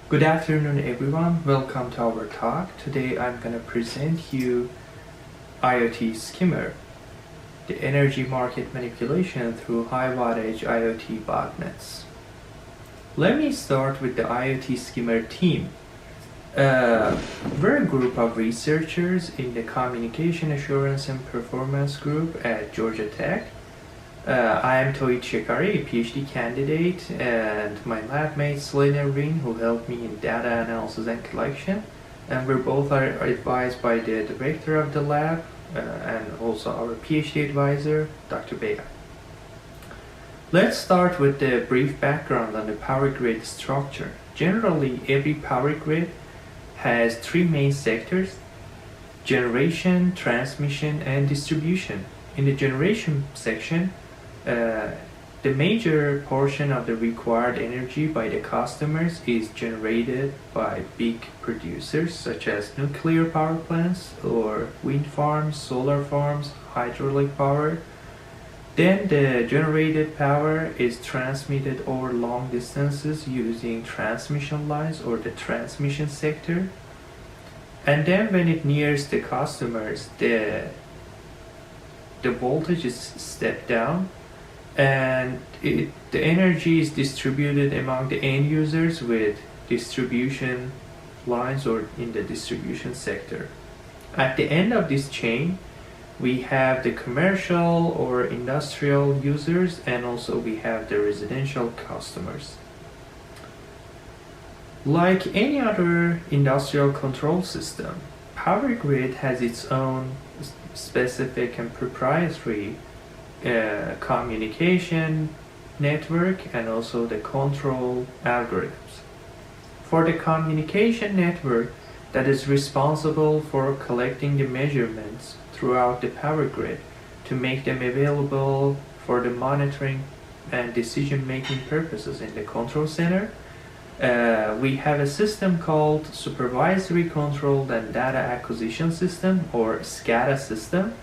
Good afternoon everyone, welcome to our talk. Today I'm going to present you IoT Skimmer, the energy market manipulation through high-wattage IoT botnets. Let me start with the IoT Skimmer team. We're a group of researchers in the Communication Assurance and Performance Group at Georgia Tech. I am Tohid Shekari, a PhD candidate, and my lab mate Raheem, who helped me in data analysis and collection. And we both are advised by the director of the lab and also our PhD advisor, Dr. Beyah. Let's start with the brief background on the power grid structure. Generally, every power grid has three main sectors: generation, transmission, and distribution. In the generation section, the major portion of the required energy by the customers is generated by big producers such as nuclear power plants or wind farms, solar farms, hydraulic power. Then the generated power is transmitted over long distances using transmission lines or the transmission sector. And then when it nears the customers, the voltage is stepped down, and the energy is distributed among the end users with distribution lines or in the distribution sector. At the end of this chain, we have the commercial or industrial users, and also we have the residential customers. Like any other industrial control system, power grid has its own specific and proprietary communication network and also the control algorithms. For the communication network that is responsible for collecting the measurements throughout the power grid to make them available for the monitoring and decision-making purposes in the control center, we have a system called Supervisory Controlled and Data Acquisition System, or SCADA system.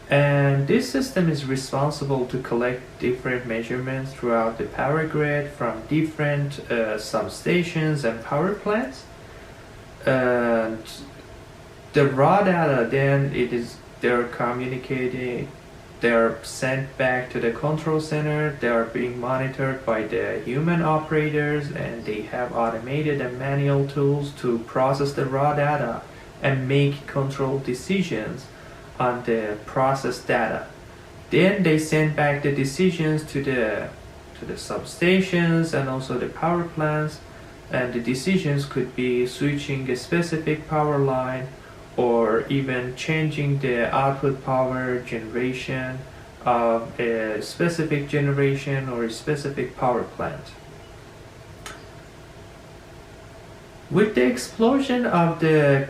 And this system is responsible to collect different measurements throughout the power grid from different substations and power plants. And the raw data then they're communicating, they're sent back to the control center, they are being monitored by the human operators, and they have automated and manual tools to process the raw data and make control decisions on the processed data. Then they send back the decisions to the substations and also the power plants, and the decisions could be switching a specific power line or even changing the output power generation of a specific generation or a specific power plant. With the explosion of the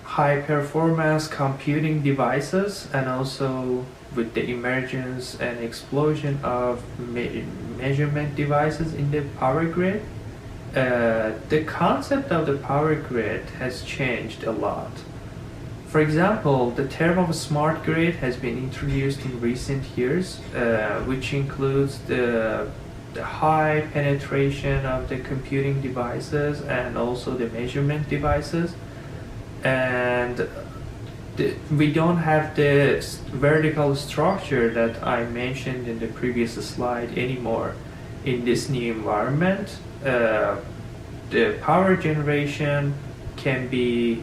high performance computing devices, and also with the emergence and explosion of measurement devices in the power grid, the concept of the power grid has changed a lot. For example, the term of a smart grid has been introduced in recent years, which includes the high penetration of the computing devices and also the measurement devices. And we don't have the vertical structure that I mentioned in the previous slide anymore in this new environment. The power generation can be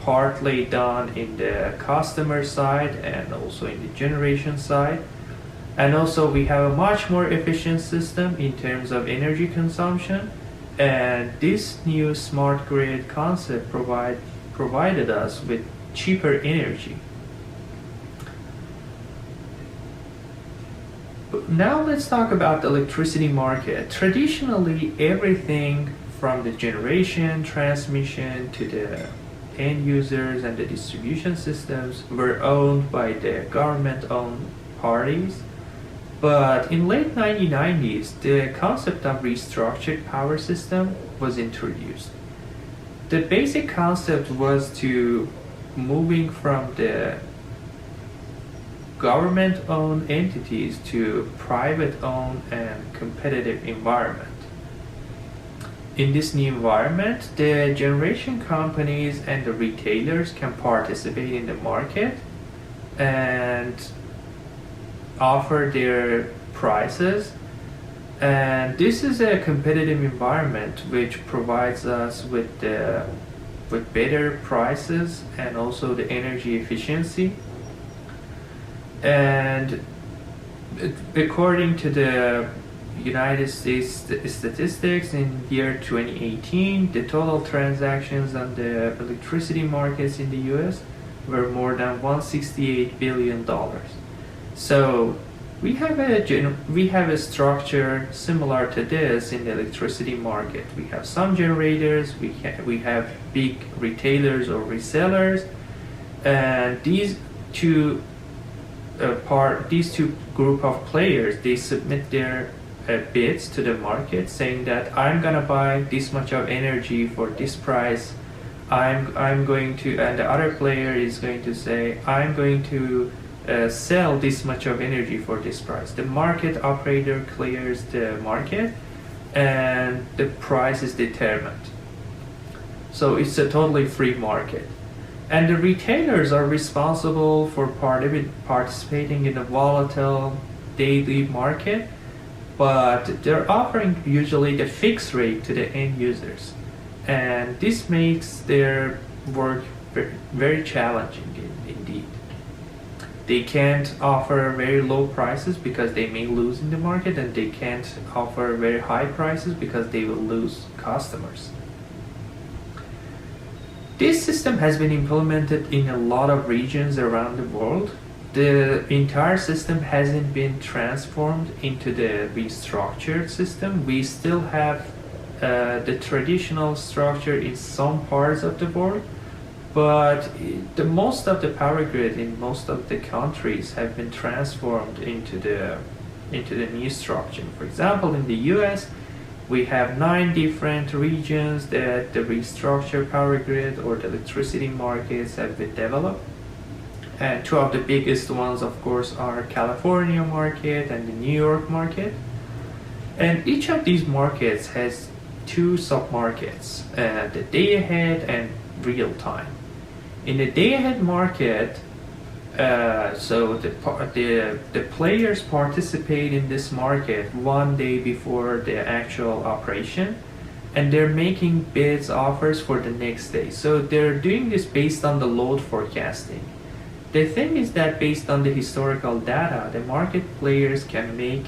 partly done in the customer side and also in the generation side. And also we have a much more efficient system in terms of energy consumption, and this new smart grid concept provided us with cheaper energy. But now let's talk about the electricity market. Traditionally, everything from the generation, transmission to the end users and the distribution systems were owned by the government-owned parties. But in late 1990s, the concept of restructured power system was introduced. The basic concept was to moving from the government-owned entities to private-owned and competitive environment. in this new environment, the generation companies and the retailers can participate in the market and offer their prices. And this is a competitive environment which provides us with better prices and also the energy efficiency. And according to the United States statistics, in year 2018, the total transactions on the electricity markets in the US were more than $168 billion. So we have a structure similar to this in the electricity market. We have some generators, we have big retailers or resellers, and these two group of players, they submit their bids to the market saying that I'm gonna buy this much of energy for this price. I'm going to, and the other player is going to say I'm going to sell this much of energy for this price. The market operator clears the market and the price is determined. So it's a totally free market. And the retailers are responsible for participating in a volatile daily market, but they're offering usually the fixed rate to the end users. And this makes their work very challenging indeed. They can't offer very low prices because they may lose in the market, and they can't offer very high prices because they will lose customers. This system has been implemented in a lot of regions around the world. The entire system hasn't been transformed into the restructured system. We still have the traditional structure in some parts of the world, but most of the power grid in most of the countries have been transformed into the new structure. For example, in the US, we have 9 different regions that the restructured power grid or the electricity markets have been developed. And 2 of the biggest ones, of course, are California market and the New York market. And each of these markets has 2 sub-markets, the day-ahead and real-time. In the day-ahead market, so the players participate in this market 1 day before the actual operation, and they're making bids, offers for the next day. So they're doing this based on the load forecasting. The thing is that based on the historical data, the market players can make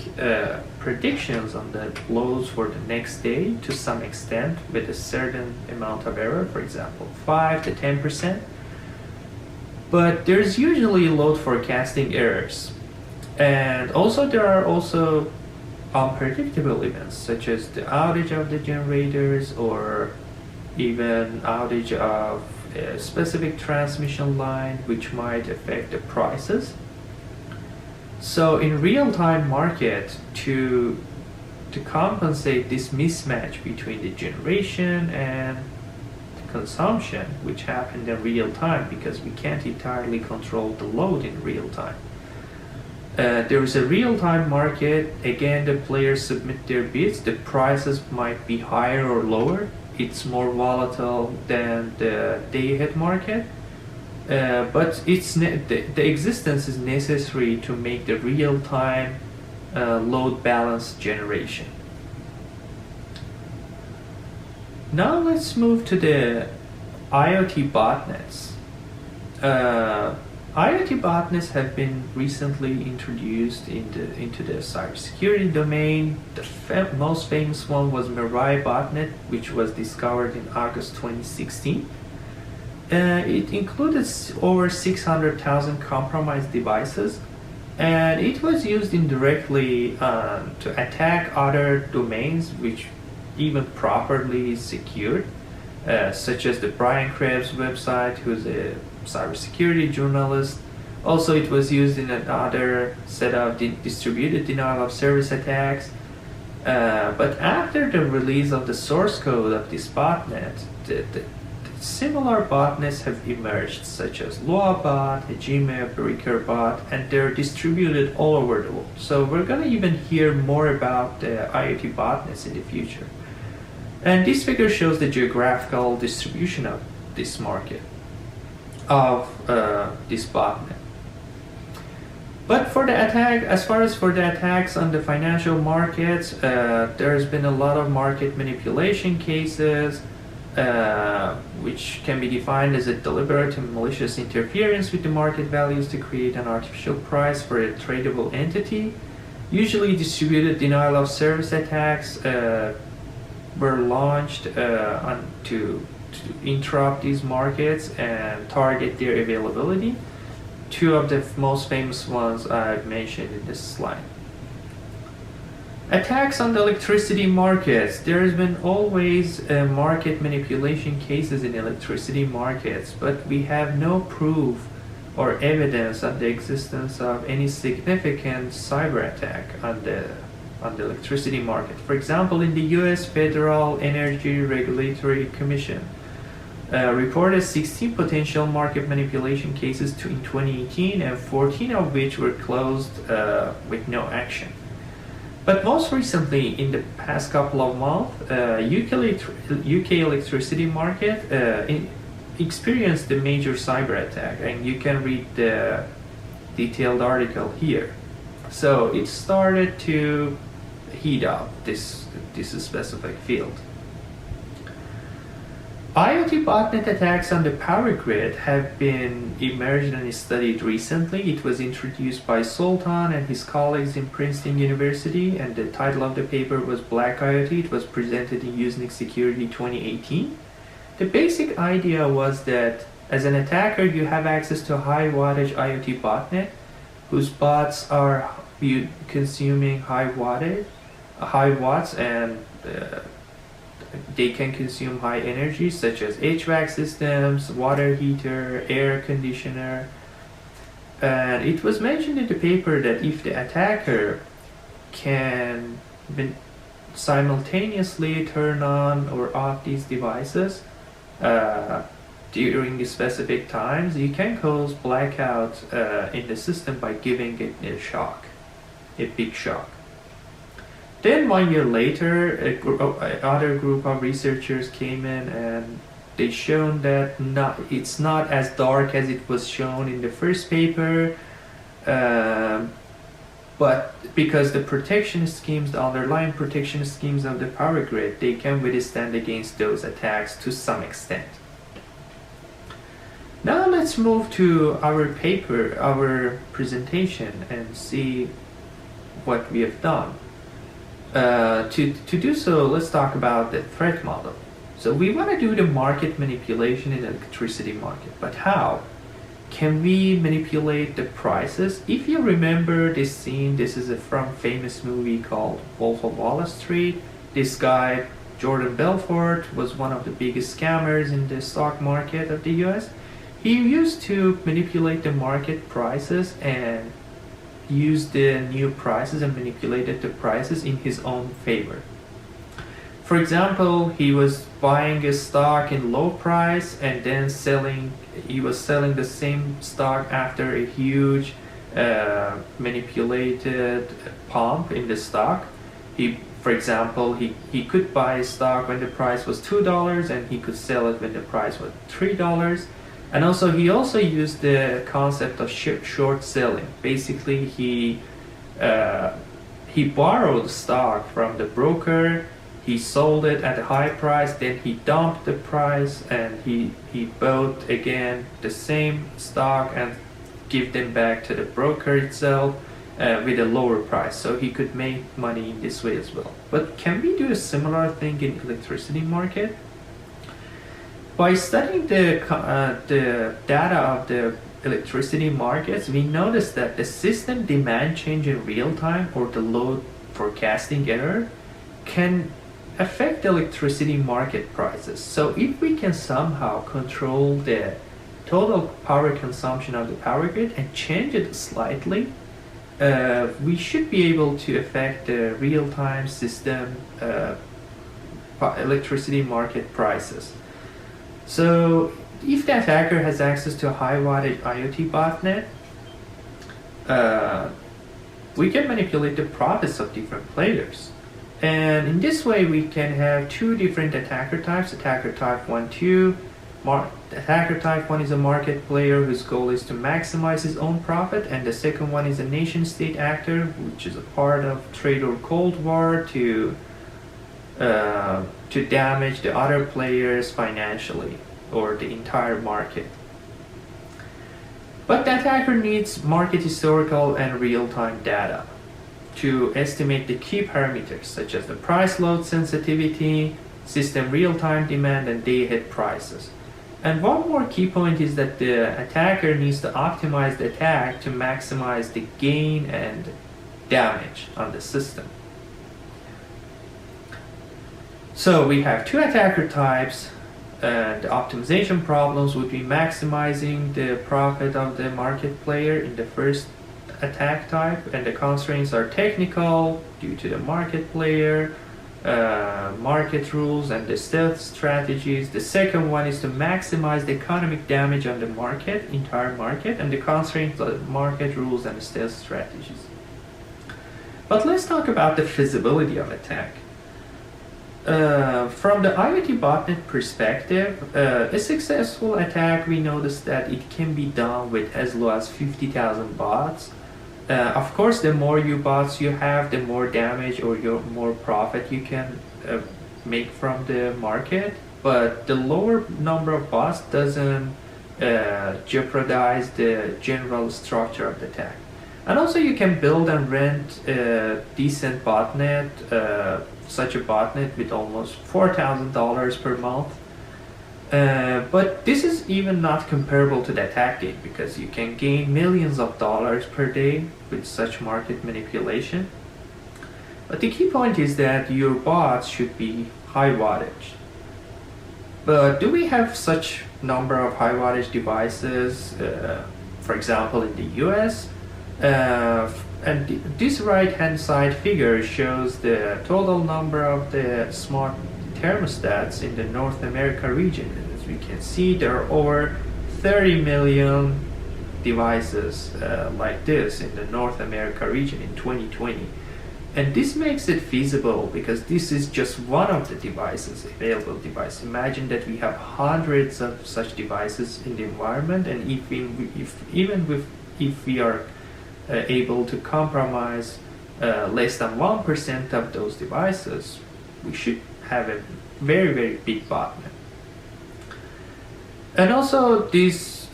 predictions on the loads for the next day to some extent with a certain amount of error, for example, 5 to 10%. But there's usually load forecasting errors. And also there are also unpredictable events, such as the outage of the generators or even outage of a specific transmission line, which might affect the prices. So in real-time market, to compensate this mismatch between the generation and consumption, which happened in real time because we can't entirely control the load in real time. There is a real-time market. Again, the players submit their bids. The prices might be higher or lower. It's more volatile than the day-ahead market, but the existence is necessary to make the real-time load balance generation. Now let's move to the IoT botnets. IoT botnets have been recently introduced into the cybersecurity domain. The most famous one was Mirai botnet, which was discovered in August 2016. It included over 600,000 compromised devices, and it was used indirectly to attack other domains which even properly secured, such as the Brian Krebs website, who's a cybersecurity journalist. Also, it was used in another set of distributed denial of service attacks. But after the release of the source code of this botnet, the similar botnets have emerged, such as LoaBot, Hejime, BreakerBot, and they're distributed all over the world. So we're going to even hear more about the IoT botnets in the future. And this figure shows the geographical distribution of this market, of this botnet. But for the attack, as far as for the attacks on the financial markets, there's been a lot of market manipulation cases, which can be defined as a deliberate and malicious interference with the market values to create an artificial price for a tradable entity. Usually distributed denial of service attacks were launched to interrupt these markets and target their availability. Two of the most famous ones I've mentioned in this slide. Attacks on the electricity markets. There has been always market manipulation cases in electricity markets, but we have no proof or evidence of the existence of any significant cyber attack on the electricity market. For example, in the US Federal Energy Regulatory Commission reported 16 potential market manipulation cases in 2018, and 14 of which were closed with no action. But most recently, in the past couple of months, UK electricity market experienced a major cyber attack, and you can read the detailed article here. So it started to heat up this specific field. IoT botnet attacks on the power grid have been emerged and studied recently. It was introduced by Sultan and his colleagues in Princeton University, and the title of the paper was Black IoT. It was presented in Usenix Security 2018. The basic idea was that as an attacker, you have access to a high-wattage IoT botnet whose bots are consuming high watts, and they can consume high energy, such as HVAC systems, water heater, air conditioner. And it was mentioned in the paper that if the attacker can simultaneously turn on or off these devices during specific times, you can cause blackout in the system by giving it a big shock. Then 1 year later, another group of researchers came in and they shown that it's not as dark as it was shown in the first paper, but because the protection schemes, the underlying protection schemes of the power grid, they can withstand against those attacks to some extent. Now let's move to our paper, our presentation, and see what we have done. To do so, let's talk about the threat model. So we want to do the market manipulation in the electricity market, but how? Can we manipulate the prices? If you remember this scene, this is from famous movie called Wolf of Wall Street. This guy, Jordan Belfort, was one of the biggest scammers in the stock market of the US. He used to manipulate the market prices and used the new prices and manipulated the prices in his own favor. For example, he was buying a stock in low price and then he was selling the same stock after a huge manipulated pump in the stock. For example, he could buy a stock when the price was $2 and he could sell it when the price was $3. And also, he also used the concept of short selling. Basically, he borrowed stock from the broker, he sold it at a high price, then he dumped the price, and he bought again the same stock and give them back to the broker itself with a lower price. So he could make money in this way as well. But can we do a similar thing in electricity market? By studying the data of the electricity markets, we noticed that the system demand change in real time, or the load forecasting error, can affect the electricity market prices. So if we can somehow control the total power consumption of the power grid and change it slightly, we should be able to affect the real-time system electricity market prices. So if the attacker has access to a high-wattage IoT botnet, we can manipulate the profits of different players. And in this way, we can have two different attacker types, attacker type 1, 2. Attacker type 1 is a market player whose goal is to maximize his own profit, and the second one is a nation-state actor, which is a part of trade or Cold War to damage the other players financially or the entire market. But the attacker needs market historical and real-time data to estimate the key parameters such as the price load sensitivity, system real-time demand, and day-ahead prices. And one more key point is that the attacker needs to optimize the attack to maximize the gain and damage on the system. So we have two attacker types, and the optimization problems would be maximizing the profit of the market player in the first attack type, and the constraints are technical due to the market player, market rules, and the stealth strategies. The second one is to maximize the economic damage on the market, entire market, and the constraints are market rules and stealth strategies. But let's talk about the feasibility of attack. From the IoT botnet perspective, a successful attack, we noticed that it can be done with as low as 50,000 bots. Of course, the more bots you have, the more damage or more profit you can make from the market. But the lower number of bots doesn't jeopardize the general structure of the attack. And also, you can build and rent a decent botnet, such a botnet with almost $4,000 per month. But this is even not comparable to the attack game, because you can gain millions of dollars per day with such market manipulation. But the key point is that your bots should be high wattage. But do we have such number of high wattage devices, for example, in the US? And this right hand side figure shows the total number of the smart thermostats in the North America region. As we can see, there are over 30 million devices like this in the North America region in 2020. And this makes it feasible because this is just one of the devices, available devices. Imagine that we have hundreds of such devices in the environment, and if we are able to compromise less than 1% of those devices, we should have a very, very big botnet. And also, this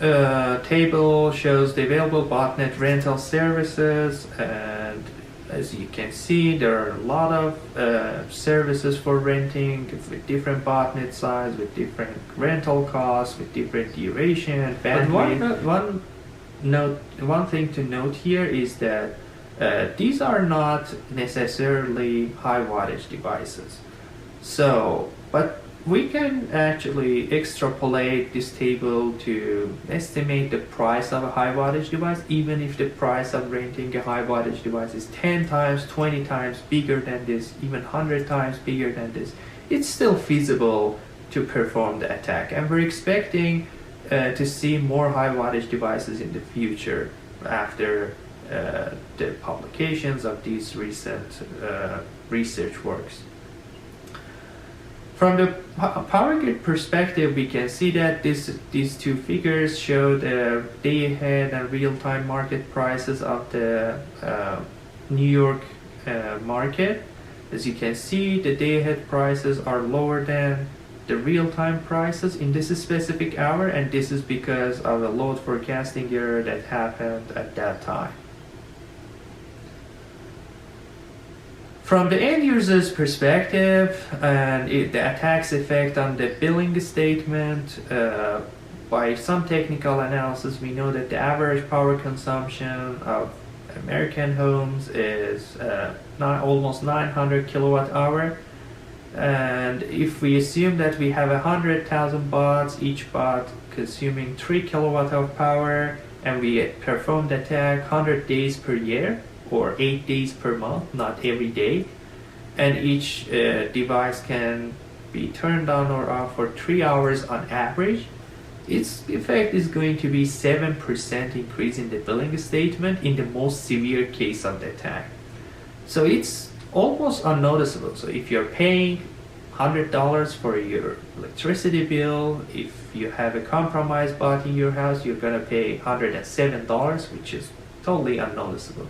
table shows the available botnet rental services, and as you can see, there are a lot of services for renting with different botnet size, with different rental costs, with different duration, bandwidth. One thing to note here is that these are not necessarily high wattage devices. So, but we can actually extrapolate this table to estimate the price of a high wattage device, even if the price of renting a high wattage device is 10 times, 20 times bigger than this, even 100 times bigger than this. It's still feasible to perform the attack, and we're expecting to see more high wattage devices in the future after the publications of these recent research works. From the power grid perspective, we can see that these two figures show the day-ahead and real-time market prices of the New York market. As you can see, the day-ahead prices are lower than the real-time prices in this specific hour, and this is because of a load forecasting error that happened at that time. From the end user's perspective and the attack's effect on the billing statement, by some technical analysis, we know that the average power consumption of American homes is almost 900 kilowatt hour. And if we assume that we have 100,000 bots, each bot consuming 3 kilowatt of power, and we perform the attack 100 days per year or 8 days per month, not every day, and each device can be turned on or off for 3 hours on average, its effect is going to be 7% increase in the billing statement in the most severe case of the attack. So it's almost unnoticeable. So if you're paying $100 for your electricity bill, if you have a compromise bought in your house, you're gonna pay $107, which is totally unnoticeable.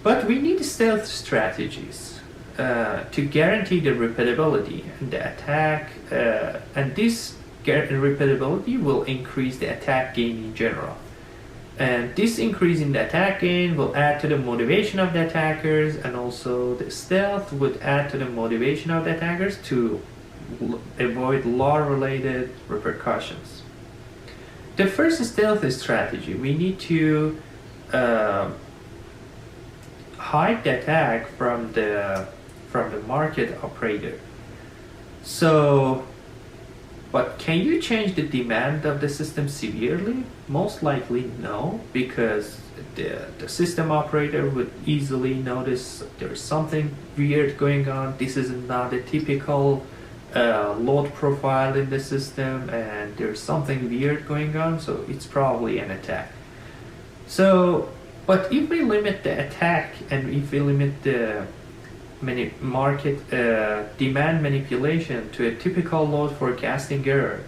But we need stealth strategies to guarantee the repeatability and the attack, and this repeatability will increase the attack gain in general. And this increase in the attack gain will add to the motivation of the attackers, and also the stealth would add to the motivation of the attackers to avoid law-related repercussions. The first stealth strategy, we need to hide the attack from the market operator. So, but can you change the demand of the system severely? Most likely no, because the system operator would easily notice there's something weird going on. This is not a typical load profile in the system, and there's something weird going on, so it's probably an attack. So, but if we limit the attack and if we limit the market demand manipulation to a typical load forecasting error,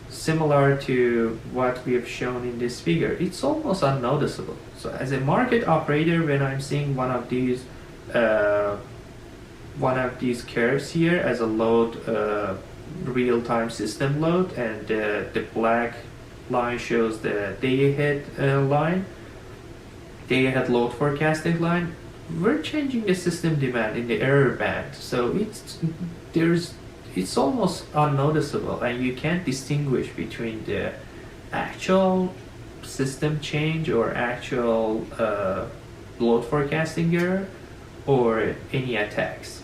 similar to what we have shown in this figure, it's almost unnoticeable. So as a market operator, when I'm seeing one of these curves here as a load, real-time system load, and the black line shows the day-ahead line, day-ahead load forecasting line, we're changing the system demand in the error band, so it's almost unnoticeable, and you can't distinguish between the actual system change or actual load forecasting error or any attacks.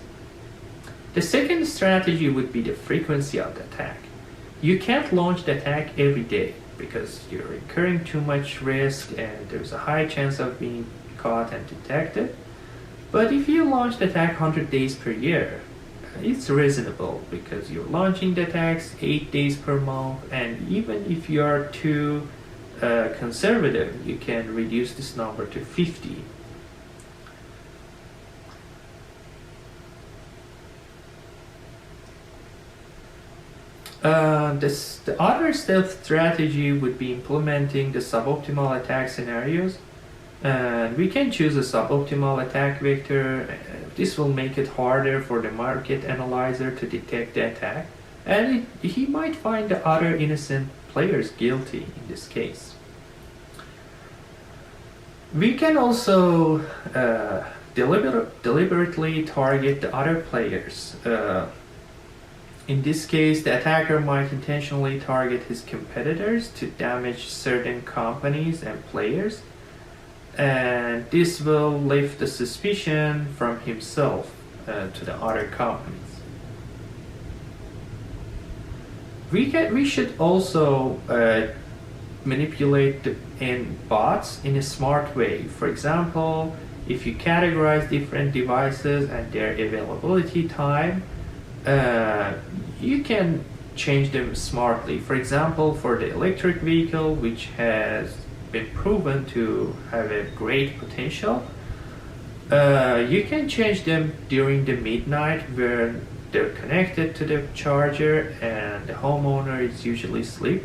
The second strategy would be the frequency of the attack. You can't launch the attack every day because you're incurring too much risk and there's a high chance of being caught and detected. But if you launch the attack 100 days per year, it's reasonable because you're launching the attacks 8 days per month, and even if you are too conservative, you can reduce this number to 50. The other stealth strategy would be implementing the suboptimal attack scenarios. And we can choose a suboptimal attack vector. This will make it harder for the market analyzer to detect the attack, and he might find the other innocent players guilty in this case. We can also deliberately target the other players. In this case, the attacker might intentionally target his competitors to damage certain companies and players, and this will lift the suspicion from himself to the other companies. We should also manipulate the bots in a smart way. For example, if you categorize different devices and their availability time, you can change them smartly. For example, for the electric vehicle, which has been proven to have a great potential, you can change them during the midnight when they're connected to the charger and the homeowner is usually asleep.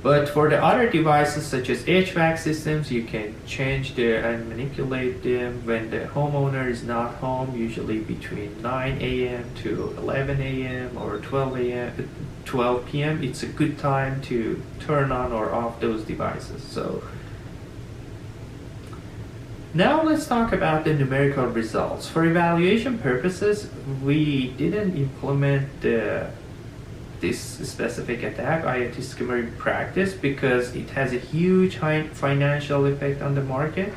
But for the other devices such as HVAC systems, you can change them and manipulate them when the homeowner is not home, usually between 9 a.m. to 11 a.m. or 12 p.m. It's a good time to turn on or off those devices. So now let's talk about the numerical results. For evaluation purposes, we didn't implement this specific attack, IoT Skimmer, in practice because it has a huge financial effect on the market,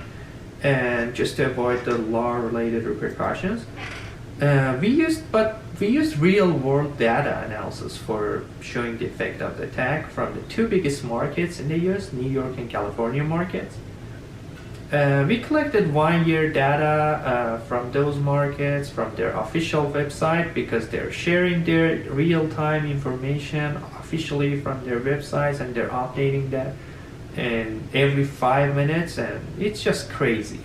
and just to avoid the law-related repercussions, we used real-world data analysis for showing the effect of the attack from the two biggest markets in the US, New York and California markets. We collected 1 year data from those markets from their official website because they're sharing their real-time information officially from their websites, and they're updating that every 5 minutes, and it's just crazy.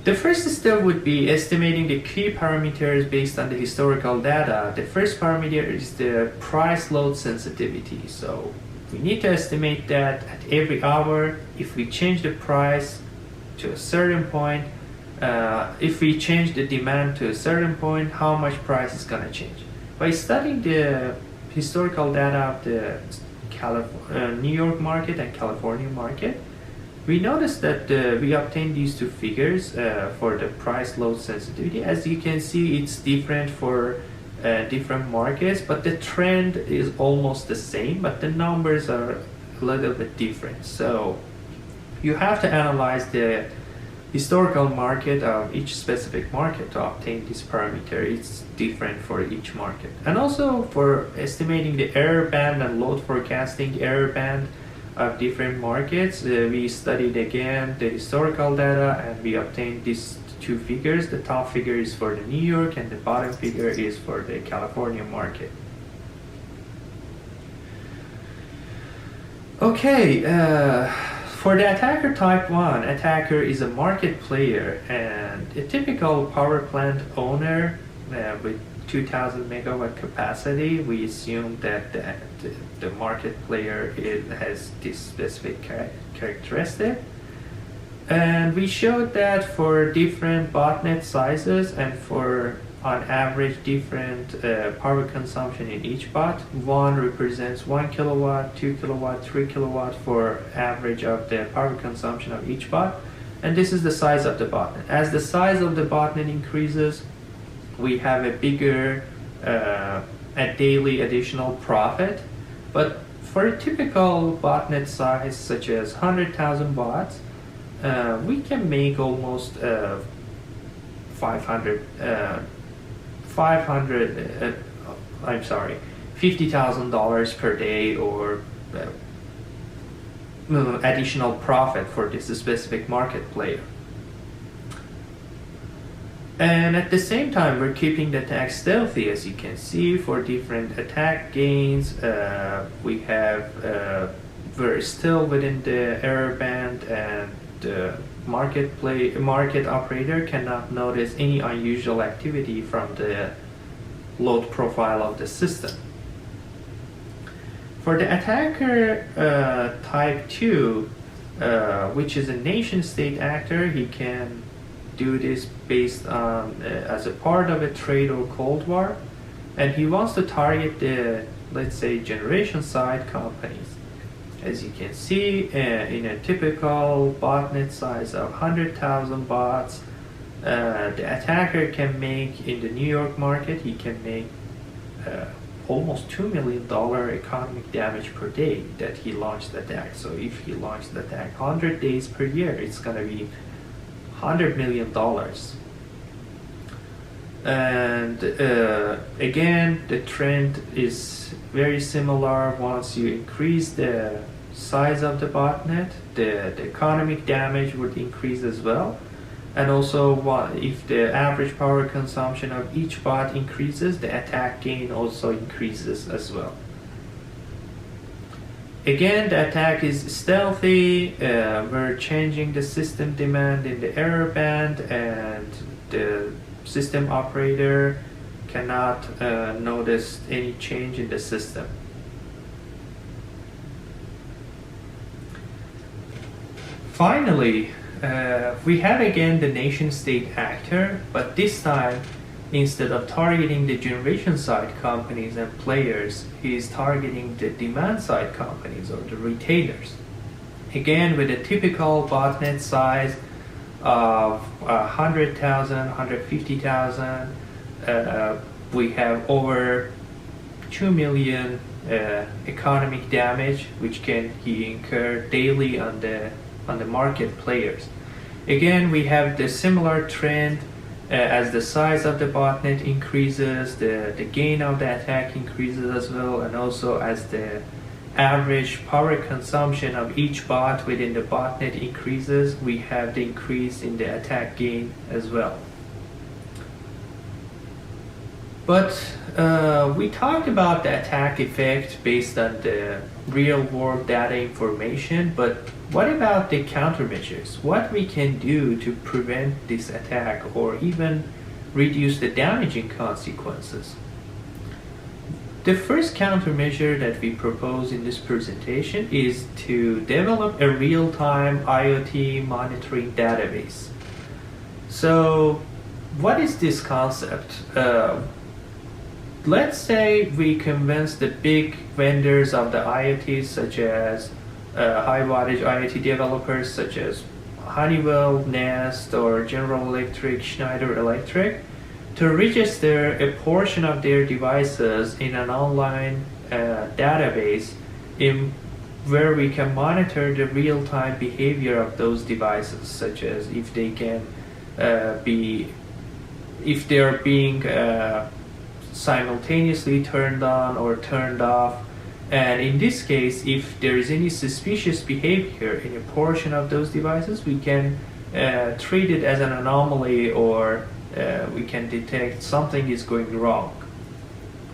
The first step would be estimating the key parameters based on the historical data. The first parameter is the price load sensitivity. So we need to estimate that at every hour, if we change the price to a certain point, if we change the demand to a certain point, how much price is going to change. By studying the historical data of the New York market and California market, we noticed that we obtained these two figures for the price load sensitivity. As you can see, it's different for different markets, but the trend is almost the same, but the numbers are a little bit different. So you have to analyze the historical market of each specific market to obtain this parameter. It's different for each market. And also for estimating the error band and load forecasting error band of different markets, we studied again the historical data and we obtained these two figures. The top figure is for the New York and the bottom figure is for the California market. Okay, for the attacker type 1, attacker is a market player and a typical power plant owner with 2,000 megawatt capacity. We assume that the market player has this specific characteristic. And we showed that for different botnet sizes and for on average different power consumption in each bot. One represents 1 kilowatt, 2 kilowatt, 3 kilowatt for average of the power consumption of each bot. And this is the size of the botnet. As the size of the botnet increases, we have a bigger a daily additional profit. But for a typical botnet size such as 100,000 bots, we can make almost $50,000 per day or additional profit for this specific market player. And at the same time, we're keeping the attack stealthy. As you can see, for different attack gains, we're still within the error band, and the market operator cannot notice any unusual activity from the load profile of the system. For the attacker type 2, which is a nation-state actor, he can do this based on as a part of a trade or Cold War, and he wants to target the, let's say, generation side companies. As you can see, in a typical botnet size of 100,000 bots, the attacker can make, in the New York market, he can make almost $2 million economic damage per day that he launched the attack. So if he launched the attack 100 days per year, it's going to be $100 million. And again, the trend is very similar. Once you increase the size of the botnet, the economic damage would increase as well. And also, if the average power consumption of each bot increases, the attack gain also increases as well. Again, the attack is stealthy. We're changing the system demand in the error band, and the system operator cannot notice any change in the system. Finally, we have again the nation-state actor, but this time, instead of targeting the generation side companies and players, he is targeting the demand side companies or the retailers. Again, with a typical botnet size of 100,000, 150,000, we have over 2 million economic damage, which he incur daily on the market players. Again, we have the similar trend. As the size of the botnet increases, the gain of the attack increases as well, and also as the average power consumption of each bot within the botnet increases, we have the increase in the attack gain as well. But we talked about the attack effect based on the real-world data information, but what about the countermeasures? What we can do to prevent this attack or even reduce the damaging consequences? The first countermeasure that we propose in this presentation is to develop a real-time IoT monitoring database. So, what is this concept? Let's say we convince the big vendors of the IoT, such as high-wattage IoT developers such as Honeywell, Nest, or General Electric, Schneider Electric, to register a portion of their devices in an online database where we can monitor the real-time behavior of those devices, such as if they can if they are being simultaneously turned on or turned off, and in this case, if there is any suspicious behavior in a portion of those devices, we can treat it as an anomaly, or we can detect something is going wrong.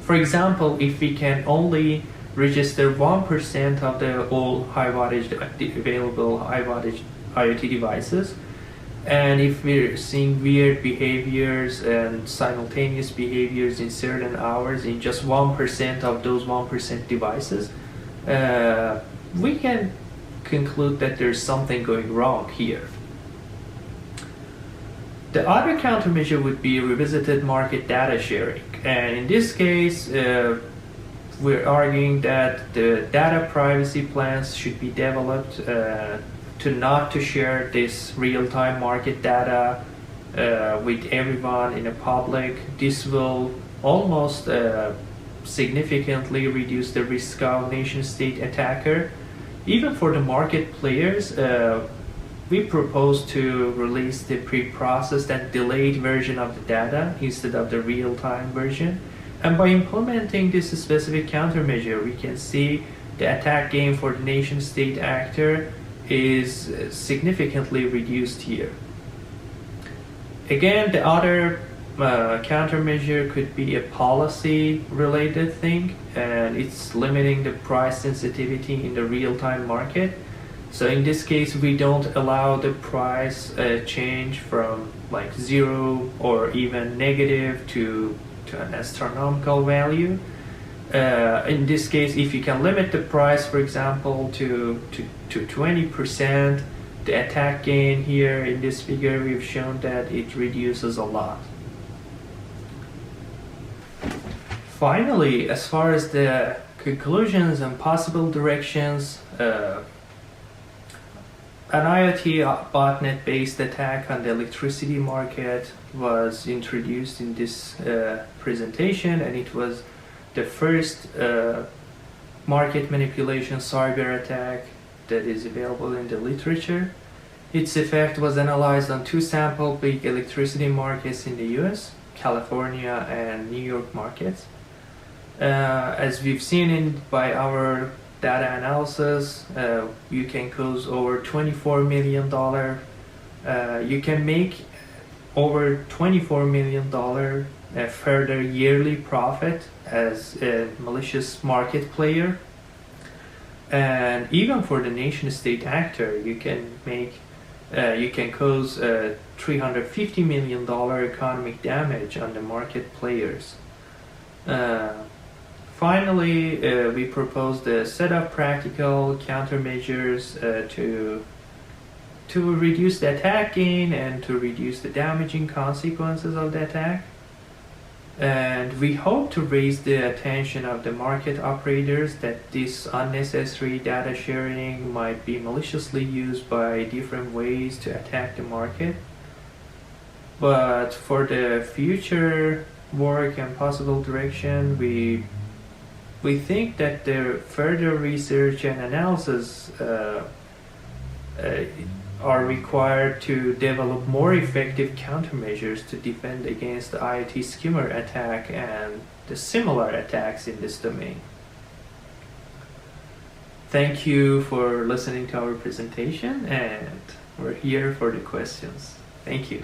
For example, if we can only register 1% of the all available high wattage IoT devices, and if we're seeing weird behaviors and simultaneous behaviors in certain hours in just 1% of those 1% devices, we can conclude that there's something going wrong here. The other countermeasure would be revisited market data sharing. And in this case, we're arguing that the data privacy plans should be developed not to share this real-time market data with everyone in the public. This will almost significantly reduce the risk of nation-state attacker. Even for the market players, we propose to release the pre-processed and delayed version of the data instead of the real-time version. And by implementing this specific countermeasure, we can see the attack game for the nation-state actor is significantly reduced here. Again, the other countermeasure could be a policy-related thing, and it's limiting the price sensitivity in the real-time market. So in this case, we don't allow the price change from like 0 or even negative to an astronomical value. In this case, if you can limit the price, for example, to 20%, the attack gain here in this figure, we've shown that it reduces a lot. Finally, as far as the conclusions and possible directions, an IoT botnet-based attack on the electricity market was introduced in this presentation, and it was the first market manipulation cyber attack that is available in the literature. Its effect was analyzed on 2 sample big electricity markets in the US, California and New York markets. As we've seen by our data analysis, you can cause over $24 million. You can make over $24 million further yearly profit as a malicious market player. And even for the nation-state actor, you can cause $350 million economic damage on the market players. Finally, we proposed a set of practical countermeasures to reduce the attack gain and to reduce the damaging consequences of the attack. And we hope to raise the attention of the market operators that this unnecessary data sharing might be maliciously used by different ways to attack the market. But for the future work and possible direction, we think that the further research and analysis are required to develop more effective countermeasures to defend against the IoT skimmer attack and the similar attacks in this domain. Thank you for listening to our presentation, and we're here for the questions. Thank you.